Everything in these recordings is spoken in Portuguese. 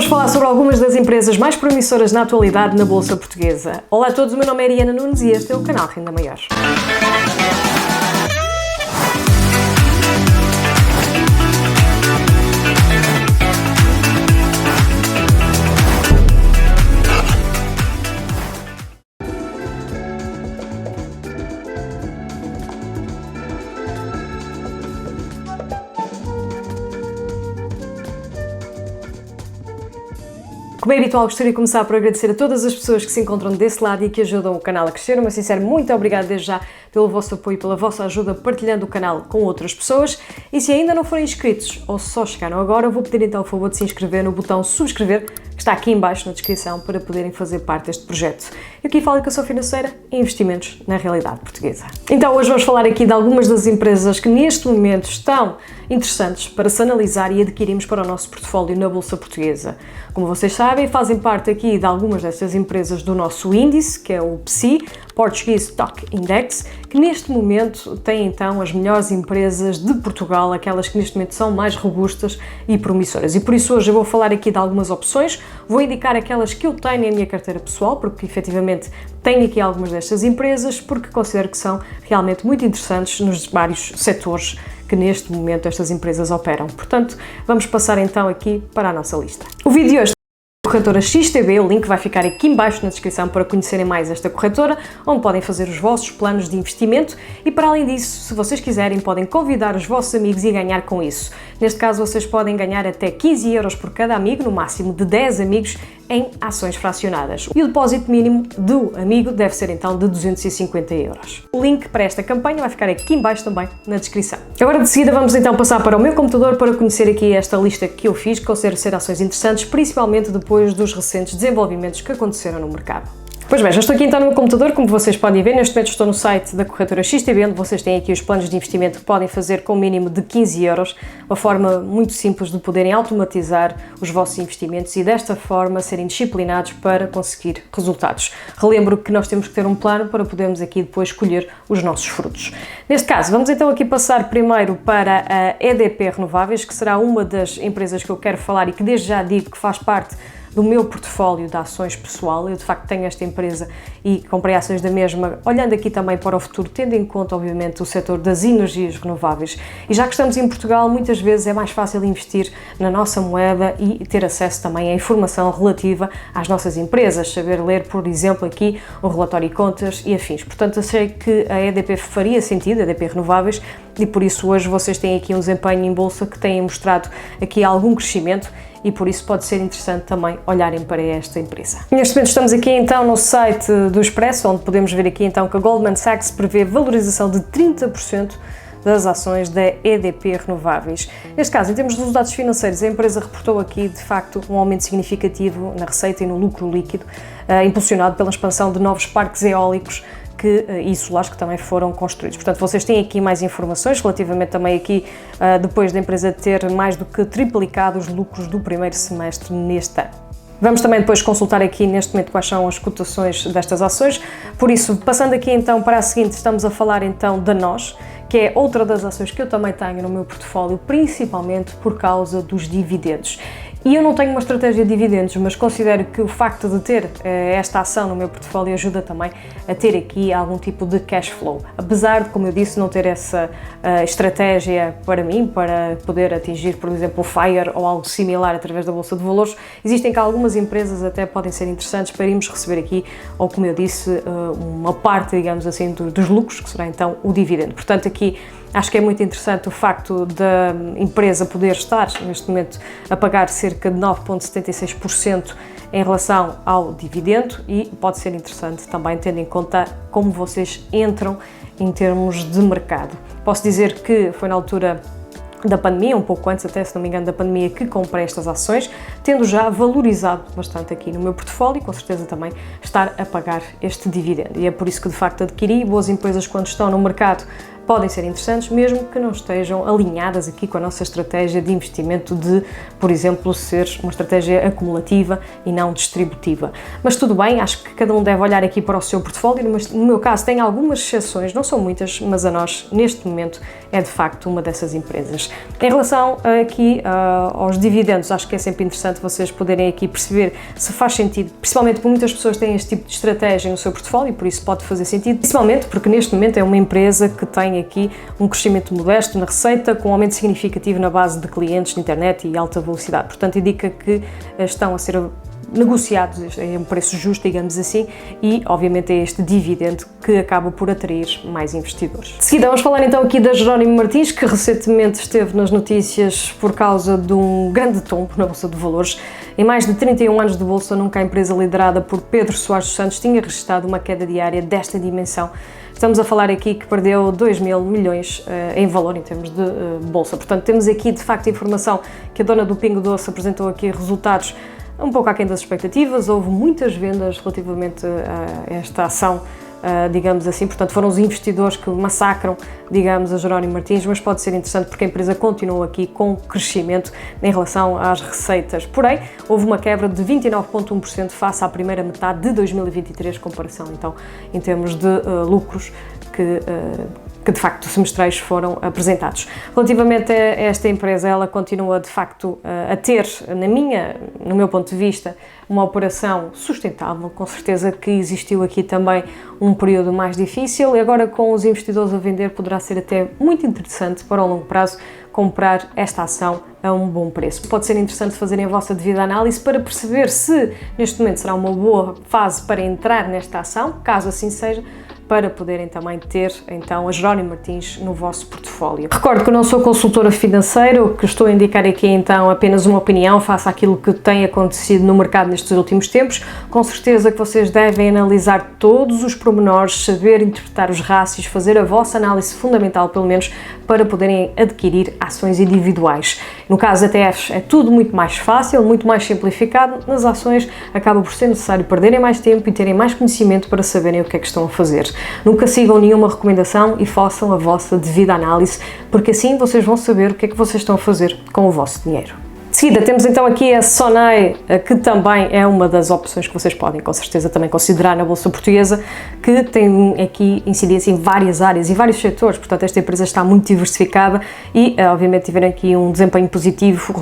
falar sobre algumas das empresas mais promissoras na atualidade na Bolsa Portuguesa. Olá a todos, o meu nome é Ariana Nunes e este é o canal Renda Maior. Como é habitual, gostaria de começar por agradecer a todas as pessoas que se encontram desse lado e que ajudam o canal a crescer. Um sincero muito obrigado desde já pelo vosso apoio e pela vossa ajuda partilhando o canal com outras pessoas. E se ainda não forem inscritos ou só chegaram agora, eu vou pedir então o favor de se inscrever no botão subscrever, que está aqui em baixo na descrição, para poderem fazer parte deste projeto. Eu aqui falo de educação financeira e investimentos na realidade portuguesa. Então hoje vamos falar aqui de algumas das empresas que neste momento estão interessantes para se analisar e adquirirmos para o nosso portfólio na Bolsa Portuguesa. Como vocês sabem, fazem parte aqui de algumas destas empresas do nosso índice, que é o PSI, Portuguese Stock Index, que neste momento tem então as melhores empresas de Portugal, aquelas que neste momento são mais robustas e promissoras. E por isso hoje eu vou falar aqui de algumas opções, vou indicar aquelas que eu tenho na minha carteira pessoal, porque efetivamente tenho aqui algumas destas empresas, porque considero que são realmente muito interessantes nos vários setores que neste momento estas empresas operam. Portanto, vamos passar então aqui para a nossa lista. O vídeo de hoje é a corretora XTB, o link vai ficar aqui em baixo na descrição para conhecerem mais esta corretora, onde podem fazer os vossos planos de investimento e para além disso, se vocês quiserem, podem convidar os vossos amigos e ganhar com isso. Neste caso, vocês podem ganhar até 15 euros por cada amigo, no máximo de 10 amigos, em ações fracionadas. E o depósito mínimo do amigo deve ser então de 250 euros. O link para esta campanha vai ficar aqui em baixo também na descrição. Agora de seguida vamos então passar para o meu computador para conhecer aqui esta lista que eu fiz, que considero ser ações interessantes, principalmente depois dos recentes desenvolvimentos que aconteceram no mercado. Pois bem, já estou aqui então no meu computador, como vocês podem ver, neste momento estou no site da corretora XTB, onde vocês têm aqui os planos de investimento que podem fazer com o mínimo de 15 euros, uma forma muito simples de poderem automatizar os vossos investimentos e desta forma serem disciplinados para conseguir resultados. Relembro que nós temos que ter um plano para podermos aqui depois colher os nossos frutos. Neste caso, vamos então aqui passar primeiro para a EDP Renováveis, que será uma das empresas que eu quero falar e que desde já digo que faz parte do meu portfólio de ações pessoal. Eu de facto tenho esta empresa e comprei ações da mesma, olhando aqui também para o futuro, tendo em conta obviamente o setor das energias renováveis. E já que estamos em Portugal, muitas vezes é mais fácil investir na nossa moeda e ter acesso também à informação relativa às nossas empresas, saber ler, por exemplo, aqui o relatório de contas e afins. Portanto, achei que a EDP faria sentido, a EDP Renováveis, e por isso hoje vocês têm aqui um desempenho em bolsa que tem mostrado aqui algum crescimento e por isso pode ser interessante também olharem para esta empresa. Neste momento estamos aqui então no site do Expresso, onde podemos ver aqui então que a Goldman Sachs prevê valorização de 30% das ações da EDP Renováveis. Neste caso, em termos de resultados financeiros, a empresa reportou aqui de facto um aumento significativo na receita e no lucro líquido, impulsionado pela expansão de novos parques eólicos e solares que também foram construídos. Portanto, vocês têm aqui mais informações relativamente também aqui, depois da empresa ter mais do que triplicado os lucros do primeiro semestre neste ano. Vamos também depois consultar aqui neste momento quais são as cotações destas ações, por isso, passando aqui então para a seguinte, estamos a falar então da NOS, que é outra das ações que eu também tenho no meu portfólio, principalmente por causa dos dividendos. E eu não tenho uma estratégia de dividendos, mas considero que o facto de ter esta ação no meu portfólio ajuda também a ter aqui algum tipo de cash flow. Apesar de, como eu disse, não ter essa estratégia para mim, para poder atingir, por exemplo, o FIRE ou algo similar através da Bolsa de Valores, existem cá algumas empresas até podem ser interessantes para irmos receber aqui, ou como eu disse, uma parte, digamos assim, dos lucros, que será então o dividendo. Portanto, aqui acho que é muito interessante o facto da empresa poder estar, neste momento, a pagar cerca de 9,76% em relação ao dividendo e pode ser interessante também tendo em conta como vocês entram em termos de mercado. Posso dizer que foi na altura da pandemia, um pouco antes até, se não me engano, da pandemia, que comprei estas ações, tendo já valorizado bastante aqui no meu portfólio e com certeza também estar a pagar este dividendo. E é por isso que de facto adquiri. Boas empresas quando estão no mercado podem ser interessantes, mesmo que não estejam alinhadas aqui com a nossa estratégia de investimento de, por exemplo, ser uma estratégia acumulativa e não distributiva. Mas tudo bem, acho que cada um deve olhar aqui para o seu portfólio, mas no meu caso tem algumas exceções, não são muitas, mas a nós, neste momento, é de facto uma dessas empresas. Em relação aqui aos dividendos, acho que é sempre interessante vocês poderem aqui perceber se faz sentido, principalmente porque muitas pessoas têm este tipo de estratégia no seu portfólio, por isso pode fazer sentido, principalmente porque neste momento é uma empresa que tem aqui um crescimento modesto na receita, com um aumento significativo na base de clientes de internet e alta velocidade. Portanto, indica que estão a ser negociados em um preço justo, digamos assim, e obviamente é este dividendo que acaba por atrair mais investidores. De seguida vamos falar então aqui da Jerónimo Martins, que recentemente esteve nas notícias por causa de um grande tombo na Bolsa de Valores. Em mais de 31 anos de bolsa, nunca a empresa liderada por Pedro Soares dos Santos tinha registrado uma queda diária desta dimensão. Estamos a falar aqui que perdeu 2 mil milhões em valor em termos de bolsa. Portanto, temos aqui de facto informação que a dona do Pingo Doce apresentou aqui resultados um pouco aquém das expectativas. Houve muitas vendas relativamente a esta ação, digamos assim, portanto foram os investidores que massacram, digamos, a Jerónimo Martins, mas pode ser interessante porque a empresa continua aqui com crescimento em relação às receitas. Porém, houve uma quebra de 29,1% face à primeira metade de 2023, comparação então em termos de lucros que de facto semestrais foram apresentados. Relativamente a esta empresa, ela continua de facto a ter, no meu ponto de vista, uma operação sustentável. Com certeza que existiu aqui também um período mais difícil e agora com os investidores a vender poderá ser até muito interessante para o longo prazo comprar esta ação a um bom preço. Pode ser interessante fazerem a vossa devida análise para perceber se neste momento será uma boa fase para entrar nesta ação, caso assim seja, para poderem também ter, então, a Jerónimo Martins no vosso portfólio. Recordo que eu não sou consultora financeira, o que estou a indicar aqui, então, apenas uma opinião face àquilo que tem acontecido no mercado nestes últimos tempos. Com certeza que vocês devem analisar todos os pormenores, saber interpretar os rácios, fazer a vossa análise fundamental, pelo menos, para poderem adquirir ações individuais. No caso da ETFs é tudo muito mais fácil, muito mais simplificado. Nas ações acaba por ser necessário perderem mais tempo e terem mais conhecimento para saberem o que é que estão a fazer. Nunca sigam nenhuma recomendação e façam a vossa devida análise, porque assim vocês vão saber o que é que vocês estão a fazer com o vosso dinheiro. De seguida temos então aqui a Sonae, que também é uma das opções que vocês podem com certeza também considerar na Bolsa Portuguesa, que tem aqui incidência em várias áreas e vários setores, portanto esta empresa está muito diversificada e obviamente tiveram aqui um desempenho positivo,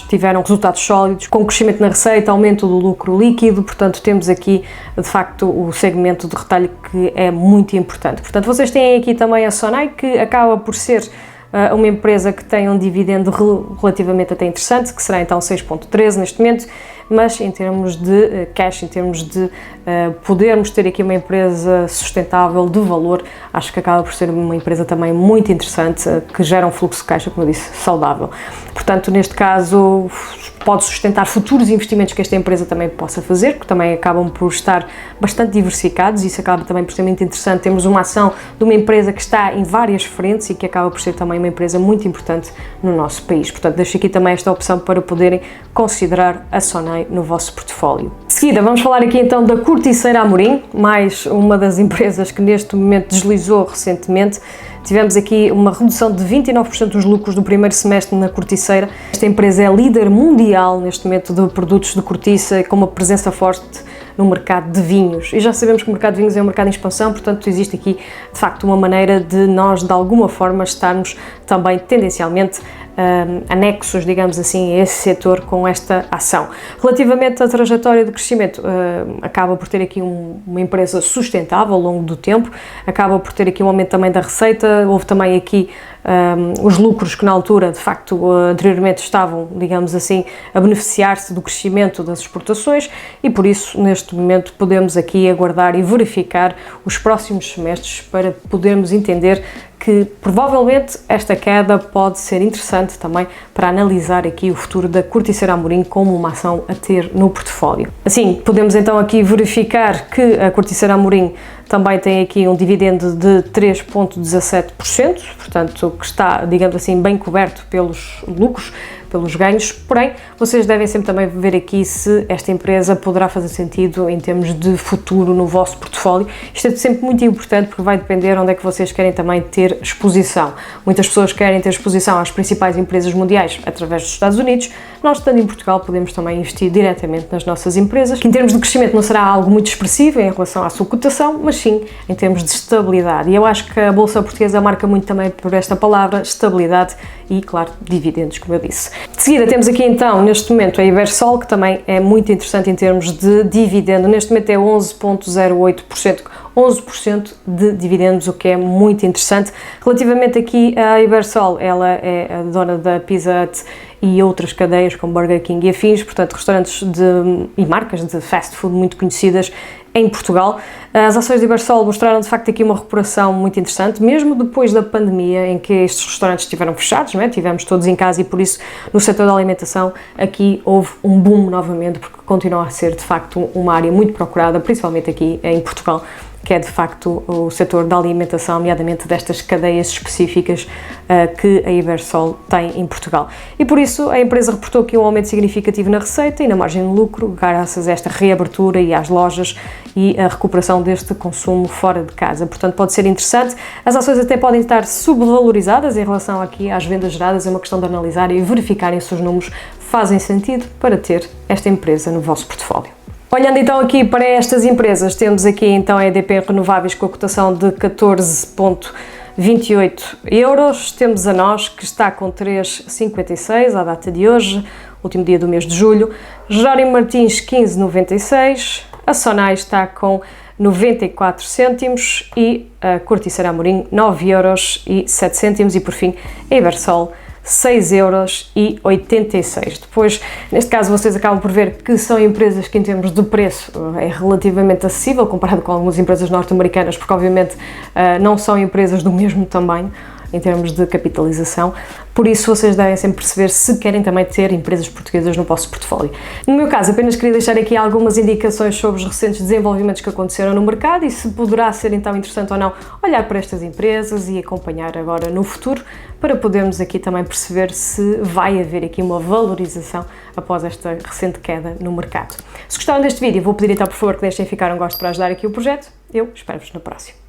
tiveram resultados sólidos, com crescimento na receita, aumento do lucro líquido, portanto temos aqui de facto o segmento de retalho que é muito importante. Portanto vocês têm aqui também a Sonae, que acaba por ser uma empresa que tem um dividendo relativamente até interessante, que será então 6,13 neste momento, mas em termos de cash, em termos de podermos ter aqui uma empresa sustentável de valor, acho que acaba por ser uma empresa também muito interessante, que gera um fluxo de caixa, como eu disse, saudável. Portanto, neste caso, pode sustentar futuros investimentos que esta empresa também possa fazer, que também acabam por estar bastante diversificados, e isso acaba também por ser muito interessante. Temos uma ação de uma empresa que está em várias frentes e que acaba por ser também uma empresa muito importante no nosso país. Portanto, deixo aqui também esta opção para poderem considerar a Sonae no vosso portfólio. De seguida, vamos falar aqui então da Corticeira Amorim, mais uma das empresas que neste momento deslizou recentemente. Tivemos aqui uma redução de 29% dos lucros do primeiro semestre na Corticeira. Esta empresa é líder mundial neste momento de produtos de cortiça, com uma presença forte no mercado de vinhos. E já sabemos que o mercado de vinhos é um mercado em expansão, portanto existe aqui de facto uma maneira de nós de alguma forma estarmos também tendencialmente anexos, digamos assim, a esse setor com esta ação. Relativamente à trajetória de crescimento, acaba por ter aqui uma empresa sustentável ao longo do tempo, acaba por ter aqui um aumento também da receita, houve também aqui os lucros que na altura, de facto, anteriormente estavam, digamos assim, a beneficiar-se do crescimento das exportações e por isso, neste momento, podemos aqui aguardar e verificar os próximos semestres para podermos entender que provavelmente esta queda pode ser interessante também para analisar aqui o futuro da Corticeira Amorim como uma ação a ter no portfólio. Assim, podemos então aqui verificar que a Corticeira Amorim também tem aqui um dividendo de 3,17%, portanto que está, digamos assim, bem coberto pelos lucros. pelos ganhos, porém, vocês devem sempre também ver aqui se esta empresa poderá fazer sentido em termos de futuro no vosso portfólio. Isto é sempre muito importante porque vai depender onde é que vocês querem também ter exposição. Muitas pessoas querem ter exposição às principais empresas mundiais através dos Estados Unidos. Nós, estando em Portugal, podemos também investir diretamente nas nossas empresas, que em termos de crescimento não será algo muito expressivo em relação à sua cotação, mas sim em termos de estabilidade. E eu acho que a Bolsa Portuguesa marca muito também por esta palavra, estabilidade e, claro, dividendos, como eu disse. De seguida temos aqui então, neste momento, a Ibersol, que também é muito interessante em termos de dividendo. Neste momento é 11,08%. 11% de dividendos, o que é muito interessante. Relativamente aqui à Ibersol, ela é a dona da Pizza Hut e outras cadeias como Burger King e afins, portanto restaurantes e marcas de fast food muito conhecidas em Portugal. As ações de Ibersol mostraram de facto aqui uma recuperação muito interessante, mesmo depois da pandemia em que estes restaurantes estiveram fechados, não é? Tivemos todos em casa e por isso no setor da alimentação aqui houve um boom novamente, porque continua a ser de facto uma área muito procurada, principalmente aqui em Portugal, que é de facto o setor da alimentação, nomeadamente destas cadeias específicas que a Ibersol tem em Portugal. E por isso a empresa reportou aqui um aumento significativo na receita e na margem de lucro, graças a esta reabertura e às lojas e a recuperação deste consumo fora de casa. Portanto, pode ser interessante. As ações até podem estar subvalorizadas em relação aqui às vendas geradas, é uma questão de analisar e verificarem se os números fazem sentido para ter esta empresa no vosso portfólio. Olhando então aqui para estas empresas, temos aqui então a EDP Renováveis com a cotação de 14,28 euros, temos a NOS que está com 3,56 à data de hoje, último dia do mês de julho, Jerónimo Martins 15,96, a Sonai está com 94 cêntimos e a Corticeira Amorim 9 euros e 7 cêntimos e por fim a Ibersol 6,86 euros. Depois, neste caso, vocês acabam por ver que são empresas que em termos de preço é relativamente acessível comparado com algumas empresas norte-americanas, porque obviamente não são empresas do mesmo tamanho em termos de capitalização, por isso vocês devem sempre perceber se querem também ter empresas portuguesas no vosso portfólio. No meu caso, apenas queria deixar aqui algumas indicações sobre os recentes desenvolvimentos que aconteceram no mercado e se poderá ser então interessante ou não olhar para estas empresas e acompanhar agora no futuro, para podermos aqui também perceber se vai haver aqui uma valorização após esta recente queda no mercado. Se gostaram deste vídeo, vou pedir então por favor que deixem ficar um gosto para ajudar aqui o projeto. Eu espero-vos no próximo.